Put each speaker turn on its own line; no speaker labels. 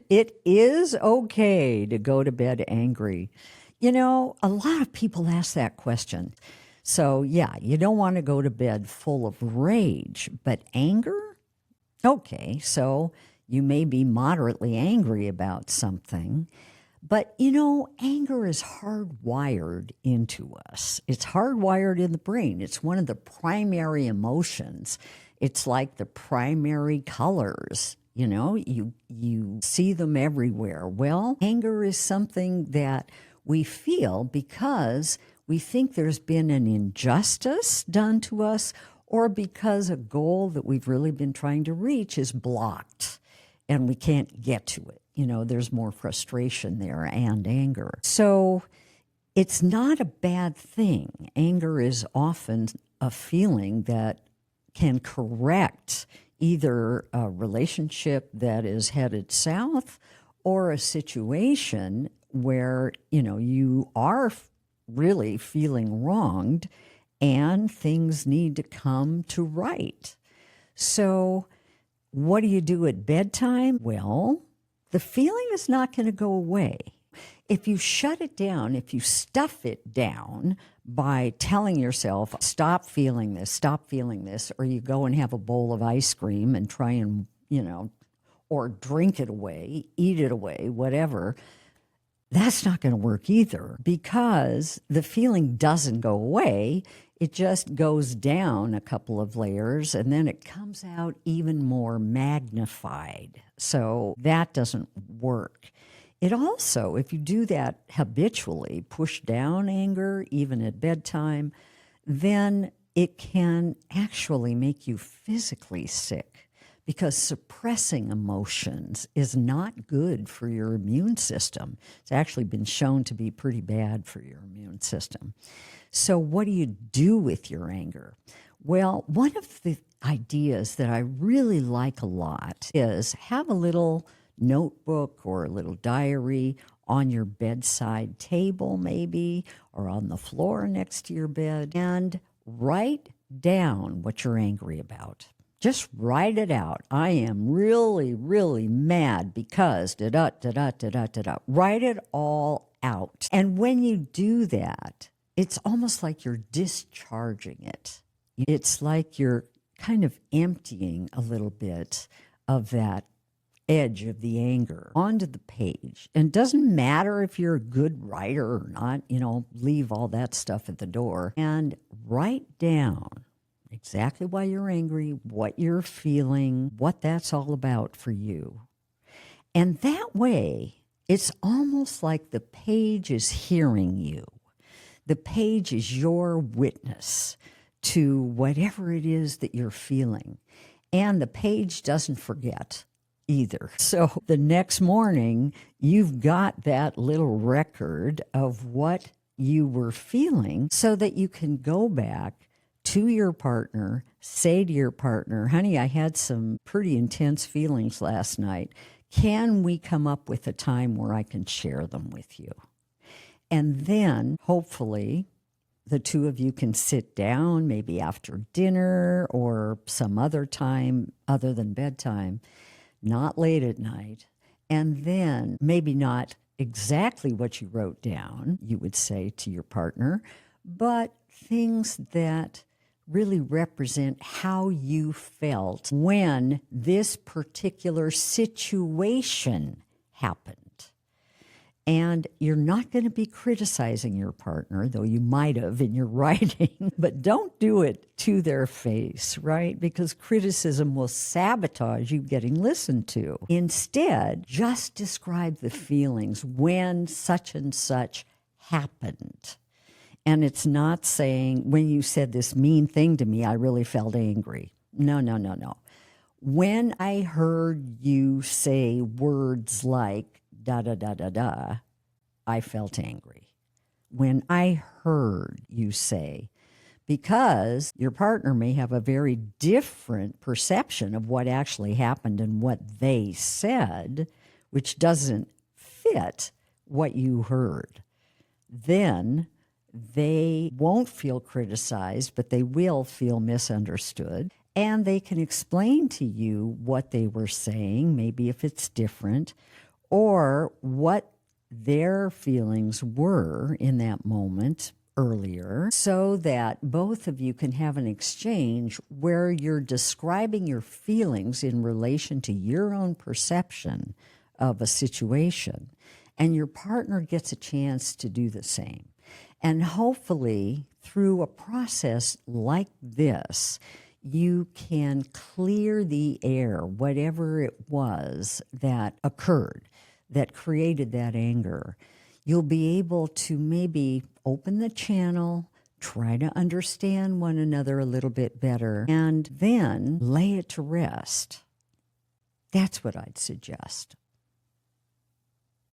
It is okay to go to bed angry. You know, a lot of people ask that question. So, yeah, you don't want to go to bed full of rage, but anger? Okay, so you may be moderately angry about something, but you know, anger is hardwired into us. It's hardwired in the brain. It's one of the primary emotions. It's like the primary colors. You know, you see them everywhere. Well, anger is something that we feel because we think there's been an injustice done to us, or because a goal that we've really been trying to reach is blocked and we can't get to it. You know, there's more frustration there and anger. So it's not a bad thing. Anger is often a feeling that can correct either a relationship that is headed south or a situation where, you know, you are really feeling wronged and things need to come to right. So what do you do at bedtime? Well, the feeling is not going to go away. If you shut it down, if you stuff it down by telling yourself, stop feeling this, or you go and have a bowl of ice cream and try and, you know, or drink it away, eat it away, whatever, that's not going to work either, because the feeling doesn't go away. It just goes down a couple of layers and then it comes out even more magnified. So that doesn't work. It also, if you do that habitually, push down anger even at bedtime, then it can actually make you physically sick, because suppressing emotions is not good for your immune system. It's actually been shown to be pretty bad for your immune system. So what do you do with your anger? Well, one of the ideas that I really like a lot is have a little notebook or a little diary on your bedside table maybe, or on the floor next to your bed, and write down what you're angry about. Just write it out. I am really, really mad because da-da-da-da-da-da-da. Write it all out. And when you do that, it's almost like you're discharging it. It's like you're kind of emptying a little bit of that edge of the anger onto the page. And it doesn't matter if you're a good writer or not, you know, leave all that stuff at the door and write down exactly why you're angry, what you're feeling, what that's all about for you. And that way, it's almost like the page is hearing you. The page is your witness to whatever it is that you're feeling. And the page doesn't forget either. So the next morning, you've got that little record of what you were feeling so that you can go back to your partner, say to your partner, honey, I had some pretty intense feelings last night. Can we come up with a time where I can share them with you? And then, hopefully, the two of you can sit down, maybe after dinner or some other time other than bedtime, not late at night, and then maybe not exactly what you wrote down, you would say to your partner, but things that really represent how you felt when this particular situation happened. And you're not going to be criticizing your partner, though you might have in your writing, but don't do it to their face, right? Because criticism will sabotage you getting listened to. Instead, just describe the feelings when such and such happened. And it's not saying, when you said this mean thing to me, I really felt angry. No, no, no, no. When I heard you say words like, da-da-da-da-da, I felt angry. When I heard you say, because your partner may have a very different perception of what actually happened and what they said, which doesn't fit what you heard, then they won't feel criticized, but they will feel misunderstood. And they can explain to you what they were saying, maybe if it's different, or what their feelings were in that moment earlier, so that both of you can have an exchange where you're describing your feelings in relation to your own perception of a situation, and your partner gets a chance to do the same. And hopefully, through a process like this, you can clear the air, whatever it was that occurred that created that anger. You'll be able to maybe open the channel, try to understand one another a little bit better, and then lay it to rest. That's what I'd suggest.